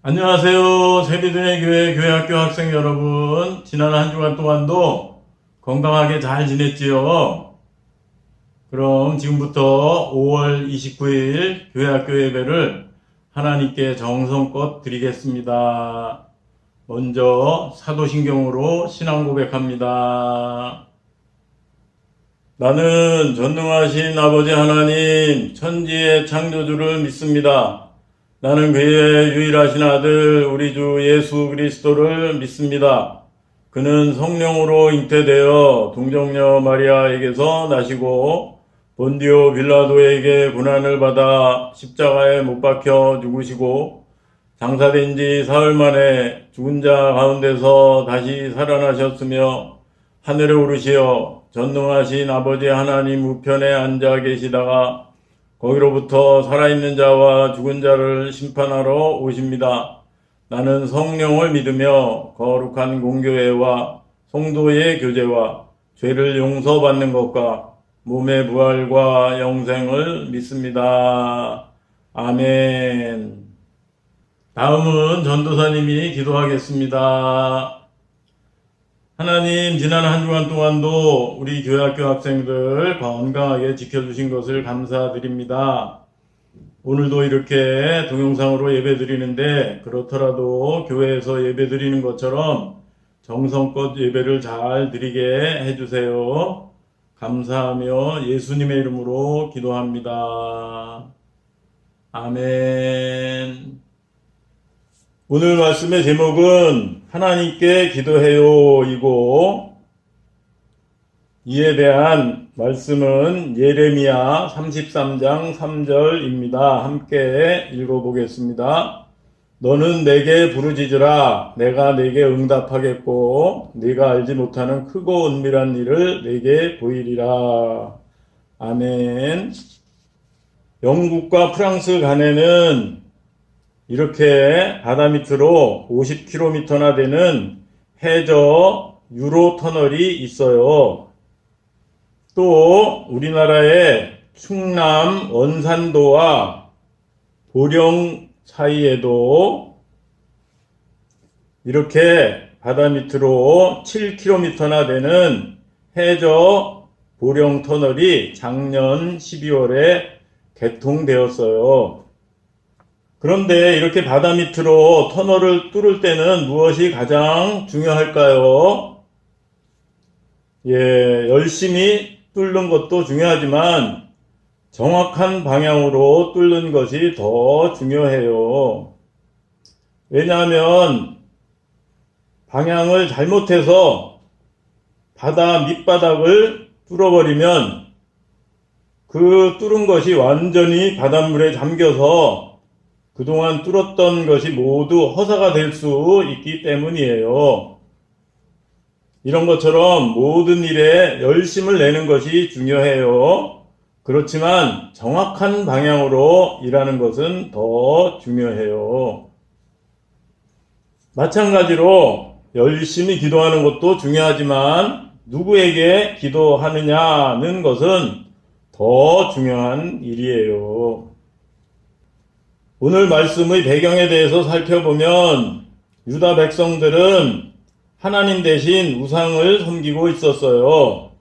안녕하세요. 세리들의 교회 교회학교 학생 여러분. 지난 한 주간 동안도 건강하게 잘 지냈지요? 그럼 지금부터 5월 29일 교회학교 예배를 하나님께 정성껏 드리겠습니다. 먼저 사도신경으로 신앙 고백합니다. 나는 전능하신 아버지 하나님, 천지의 창조주를 믿습니다. 나는 그의 유일하신 아들 우리 주 예수 그리스도를 믿습니다. 그는 성령으로 잉태되어 동정녀 마리아에게서 나시고 본디오 빌라도에게 고난을 받아 십자가에 못 박혀 죽으시고 장사된 지 사흘 만에 죽은 자 가운데서 다시 살아나셨으며 하늘에 오르시어 전능하신 아버지 하나님 우편에 앉아 계시다가 거기로부터 살아있는 자와 죽은 자를 심판하러 오십니다. 나는 성령을 믿으며 거룩한 공교회와 성도의 교제와 죄를 용서받는 것과 몸의 부활과 영생을 믿습니다. 아멘. 다음은 전도사님이 기도하겠습니다. 하나님, 지난 한 주간 동안도 우리 교회학교 학생들 건강하게 지켜주신 것을 감사드립니다. 오늘도 이렇게 동영상으로 예배 드리는데 그렇더라도 교회에서 예배 드리는 것처럼 정성껏 예배를 잘 드리게 해주세요. 감사하며 예수님의 이름으로 기도합니다. 아멘. 오늘 말씀의 제목은 하나님께 기도해요 이고, 이에 대한 말씀은 예레미야 33장 3절입니다. 함께 읽어보겠습니다. 너는 내게 부르짖으라. 내가 내게 응답하겠고 네가 알지 못하는 크고 은밀한 일을 내게 보이리라. 아멘. 영국과 프랑스 간에는 이렇게 바다 밑으로 50km나 되는 해저 유로 터널이 있어요. 또 우리나라의 충남 원산도와 보령 사이에도 이렇게 바다 밑으로 7km나 되는 해저 보령 터널이 작년 12월에 개통되었어요. 그런데 이렇게 바다 밑으로 터널을 뚫을 때는 무엇이 가장 중요할까요? 열심히 뚫는 것도 중요하지만 정확한 방향으로 뚫는 것이 더 중요해요. 왜냐하면 방향을 잘못해서 바다 밑바닥을 뚫어버리면 그 뚫은 것이 완전히 바닷물에 잠겨서 그동안 뚫었던 것이 모두 허사가 될 수 있기 때문이에요. 이런 것처럼 모든 일에 열심을 내는 것이 중요해요. 그렇지만 정확한 방향으로 일하는 것은 더 중요해요. 마찬가지로 열심히 기도하는 것도 중요하지만 누구에게 기도하느냐는 것은 더 중요한 일이에요. 오늘 말씀의 배경에 대해서 살펴보면 유다 백성들은 하나님 대신 우상을 섬기고 있었어요.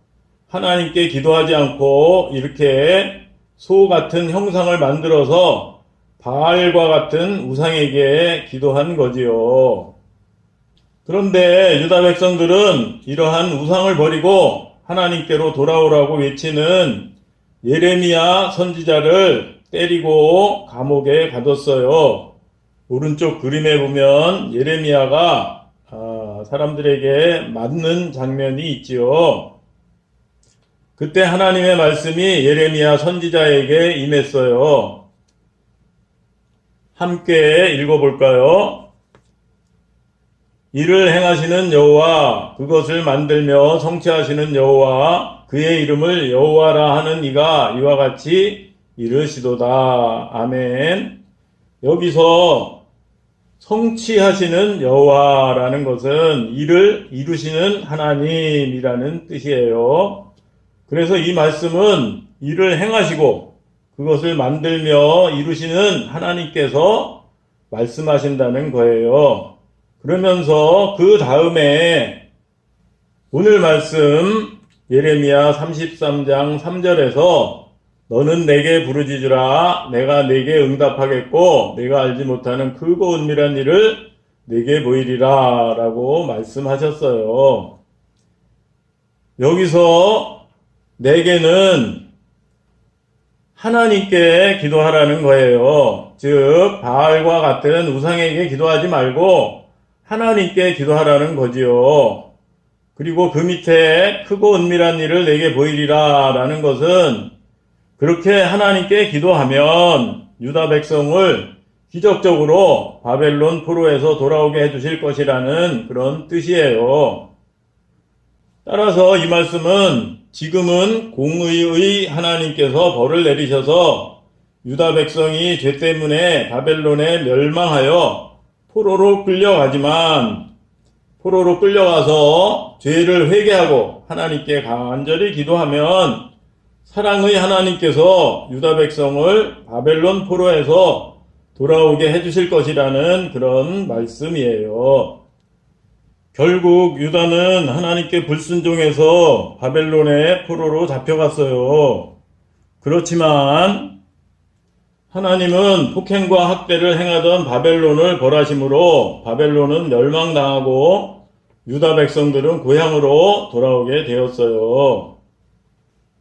하나님께 기도하지 않고 이렇게 소 같은 형상을 만들어서 바알과 같은 우상에게 기도한 거지요. 그런데 유다 백성들은 이러한 우상을 버리고 하나님께로 돌아오라고 외치는 예레미야 선지자를 때리고 감옥에 가뒀어요. 오른쪽 그림에 보면 예레미야가 사람들에게 맞는 장면이 있지요. 그때 하나님의 말씀이 예레미야 선지자에게 임했어요. 함께 읽어볼까요? 이를 행하시는 여호와, 그것을 만들며 성취하시는 여호와, 그의 이름을 여호와라 하는 이가 이와 같이 이르시도다. 아멘. 여기서 성취하시는 여호와라는 것은 일을 이루시는 하나님이라는 뜻이에요. 그래서 이 말씀은 일을 행하시고 그것을 만들며 이루시는 하나님께서 말씀하신다는 거예요. 그러면서 그 다음에 오늘 말씀 예레미야 33장 3절에서 너는 내게 부르짖으라 내가 내게 응답하겠고 내가 알지 못하는 크고 은밀한 일을 내게 보이리라 라고 말씀하셨어요. 여기서 내게는 하나님께 기도하라는 거예요. 즉 바알과 같은 우상에게 기도하지 말고 하나님께 기도하라는 거지요. 그리고 그 밑에 크고 은밀한 일을 내게 보이리라 라는 것은 그렇게 하나님께 기도하면 유다 백성을 기적적으로 바벨론 포로에서 돌아오게 해주실 것이라는 그런 뜻이에요. 따라서 이 말씀은 지금은 공의의 하나님께서 벌을 내리셔서 유다 백성이 죄 때문에 바벨론에 멸망하여 포로로 끌려가서 죄를 회개하고 하나님께 간절히 기도하면 사랑의 하나님께서 유다 백성을 바벨론 포로에서 돌아오게 해주실 것이라는 그런 말씀이에요. 결국 유다는 하나님께 불순종해서 바벨론의 포로로 잡혀갔어요. 그렇지만 하나님은 폭행과 학대를 행하던 바벨론을 벌하심으로 바벨론은 멸망당하고 유다 백성들은 고향으로 돌아오게 되었어요.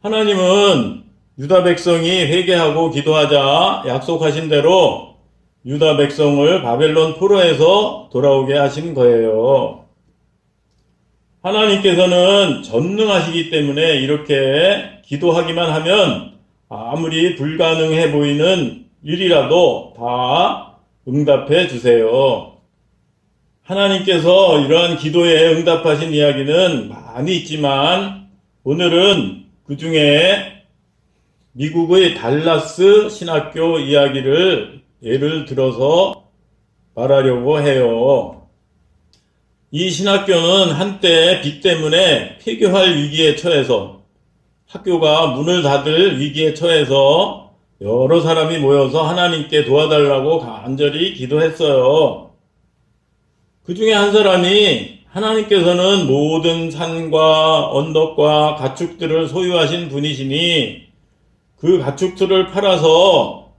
하나님은 유다 백성이 회개하고 기도하자 약속하신 대로 유다 백성을 바벨론 포로에서 돌아오게 하신 거예요. 하나님께서는 전능하시기 때문에 이렇게 기도하기만 하면 아무리 불가능해 보이는 일이라도 다 응답해 주세요. 하나님께서 이러한 기도에 응답하신 이야기는 많이 있지만 오늘은 그 중에 미국의 달라스 신학교 이야기를 예를 들어서 말하려고 해요. 이 신학교는 한때 빚 때문에 폐교할 위기에 처해서 학교가 문을 닫을 위기에 처해서 여러 사람이 모여서 하나님께 도와달라고 간절히 기도했어요. 그 중에 한 사람이 하나님께서는 모든 산과 언덕과 가축들을 소유하신 분이시니 그 가축들을 팔아서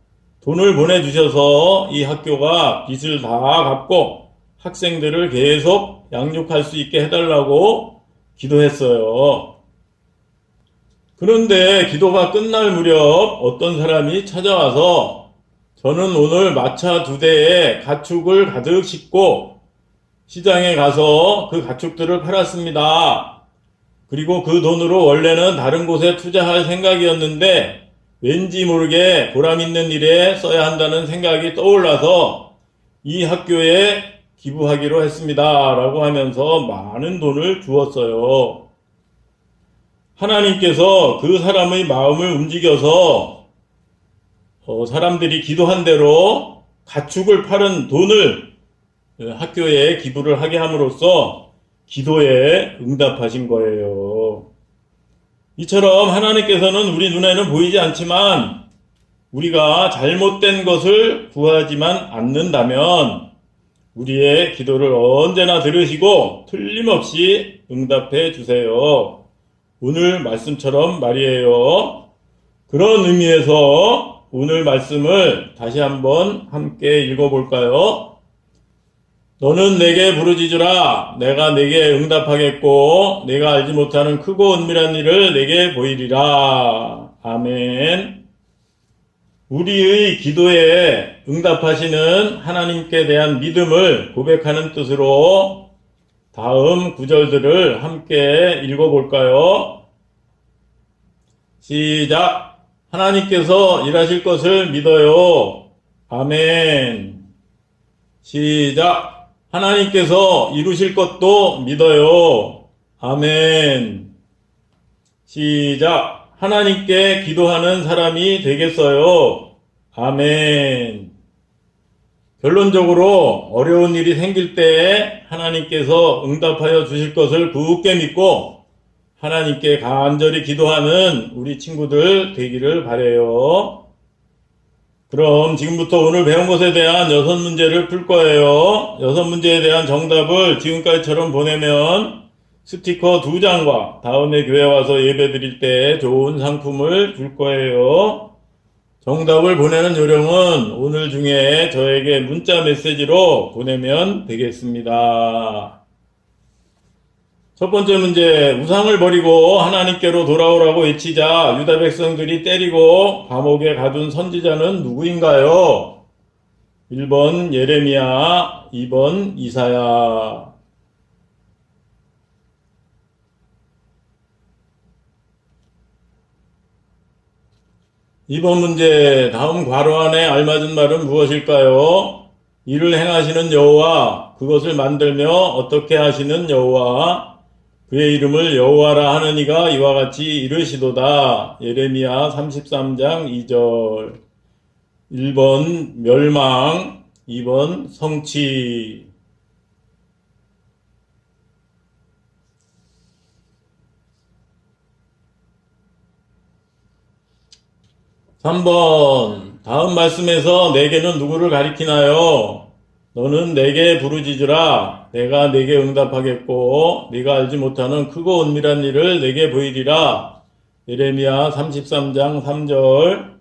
돈을 보내주셔서 이 학교가 빚을 다 갚고 학생들을 계속 양육할 수 있게 해달라고 기도했어요. 그런데 기도가 끝날 무렵 어떤 사람이 찾아와서 저는 오늘 마차 2대에 가축을 가득 싣고 시장에 가서 그 가축들을 팔았습니다. 그리고 그 돈으로 원래는 다른 곳에 투자할 생각이었는데 왠지 모르게 보람 있는 일에 써야 한다는 생각이 떠올라서 이 학교에 기부하기로 했습니다. 라고 하면서 많은 돈을 주었어요. 하나님께서 그 사람의 마음을 움직여서 사람들이 기도한 대로 가축을 파는 돈을 학교에 기부를 하게 함으로써 기도에 응답하신 거예요. 이처럼 하나님께서는 우리 눈에는 보이지 않지만 우리가 잘못된 것을 구하지만 않는다면 우리의 기도를 언제나 들으시고 틀림없이 응답해 주세요. 오늘 말씀처럼 말이에요. 그런 의미에서 오늘 말씀을 다시 한번 함께 읽어볼까요? 너는 내게 부르짖으라 내가 내게 응답하겠고 내가 알지 못하는 크고 은밀한 일을 내게 보이리라. 아멘. 우리의 기도에 응답하시는 하나님께 대한 믿음을 고백하는 뜻으로 다음 구절들을 함께 읽어볼까요? 시작. 하나님께서 일하실 것을 믿어요. 아멘. 시작. 하나님께서 이루실 것도 믿어요. 아멘. 시작. 하나님께 기도하는 사람이 되겠어요. 아멘. 결론적으로 어려운 일이 생길 때 하나님께서 응답하여 주실 것을 굳게 믿고 하나님께 간절히 기도하는 우리 친구들 되기를 바라요. 그럼 지금부터 오늘 배운 것에 대한 6문제를 풀 거예요. 6문제에 대한 정답을 지금까지처럼 보내면 스티커 2장과 다음에 교회 와서 예배 드릴 때 좋은 상품을 줄 거예요. 정답을 보내는 요령은 오늘 중에 저에게 문자 메시지로 보내면 되겠습니다. 첫 번째 문제, 우상을 버리고 하나님께로 돌아오라고 외치자 유다 백성들이 때리고 감옥에 가둔 선지자는 누구인가요? 1번 예레미야, 2번 이사야. 2번 문제, 다음 괄호 안에 알맞은 말은 무엇일까요? 이를 행하시는 여호와, 그것을 만들며 어떻게 하시는 여호와, 그의 이름을 여호와라 하는 이가 이와 같이 이르시도다. 예레미야 33장 2절. 1번 멸망, 2번 성취. 3번 다음 말씀에서 내게는 누구를 가리키나요? 너는 내게 부르짖으라. 내가 내게 응답하겠고 네가 알지 못하는 크고 은밀한 일을 내게 보이리라. 예레미야 33장 3절.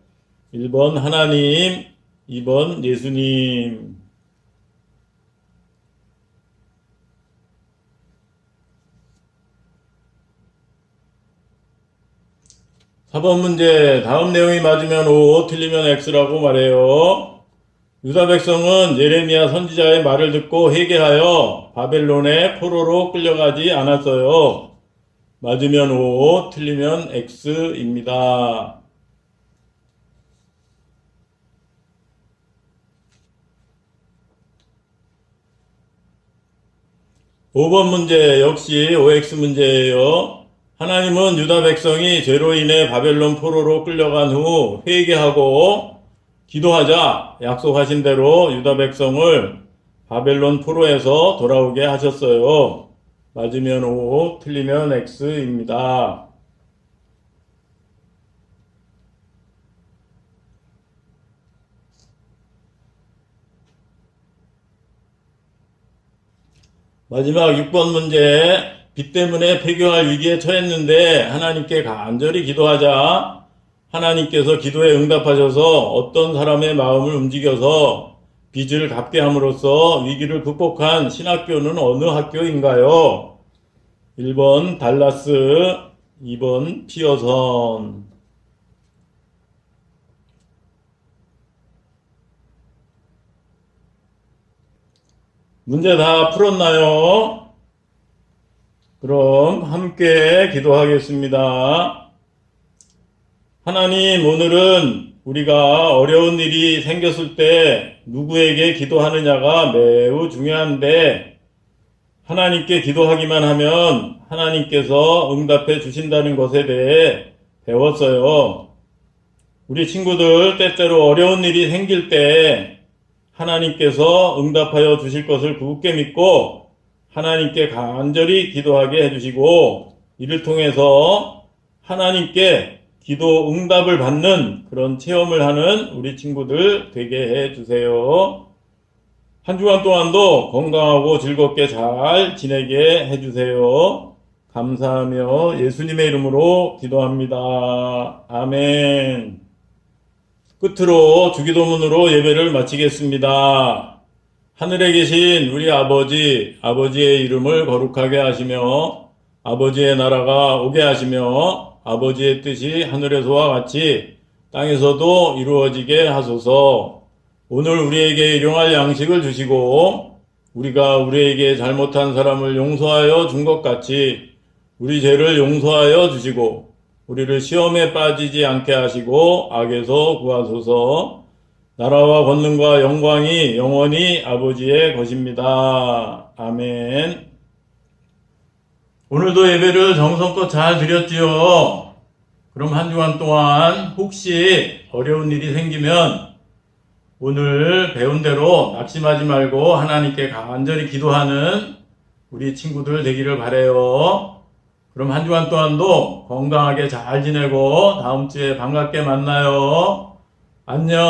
1번 하나님, 2번 예수님. 4번 문제, 다음 내용이 맞으면 O, 틀리면 X라고 말해요. 유다 백성은 예레미야 선지자의 말을 듣고 회개하여 바벨론의 포로로 끌려가지 않았어요. 맞으면 O, 틀리면 X입니다. 5번 문제 역시 OX 문제예요. 하나님은 유다 백성이 죄로 인해 바벨론 포로로 끌려간 후 회개하고 기도하자 약속하신 대로 유다 백성을 바벨론 포로에서 돌아오게 하셨어요. 맞으면 O, 틀리면 X입니다. 마지막 6번 문제, 빚 때문에 폐교할 위기에 처했는데 하나님께 간절히 기도하자 하나님께서 기도에 응답하셔서 어떤 사람의 마음을 움직여서 빚을 갚게 함으로써 위기를 극복한 신학교는 어느 학교인가요? 1번 달라스, 2번 피어선. 문제 다 풀었나요? 그럼 함께 기도하겠습니다. 하나님, 오늘은 우리가 어려운 일이 생겼을 때 누구에게 기도하느냐가 매우 중요한데 하나님께 기도하기만 하면 하나님께서 응답해 주신다는 것에 대해 배웠어요. 우리 친구들 때때로 어려운 일이 생길 때 하나님께서 응답하여 주실 것을 굳게 믿고 하나님께 간절히 기도하게 해주시고 이를 통해서 하나님께 기도 응답을 받는 그런 체험을 하는 우리 친구들 되게 해주세요. 한 주간 동안도 건강하고 즐겁게 잘 지내게 해주세요. 감사하며 예수님의 이름으로 기도합니다. 아멘. 끝으로 주기도문으로 예배를 마치겠습니다. 하늘에 계신 우리 아버지, 아버지의 이름을 거룩하게 하시며 아버지의 나라가 오게 하시며 아버지의 뜻이 하늘에서와 같이 땅에서도 이루어지게 하소서. 오늘 우리에게 일용할 양식을 주시고 우리가 우리에게 잘못한 사람을 용서하여 준 것 같이 우리 죄를 용서하여 주시고 우리를 시험에 빠지지 않게 하시고 악에서 구하소서. 나라와 권능과 영광이 영원히 아버지의 것입니다. 아멘. 오늘도 예배를 정성껏 잘 드렸지요. 그럼 한 주간 동안 혹시 어려운 일이 생기면 오늘 배운 대로 낙심하지 말고 하나님께 간절히 기도하는 우리 친구들 되기를 바라요. 그럼 한 주간 동안도 건강하게 잘 지내고 다음 주에 반갑게 만나요. 안녕.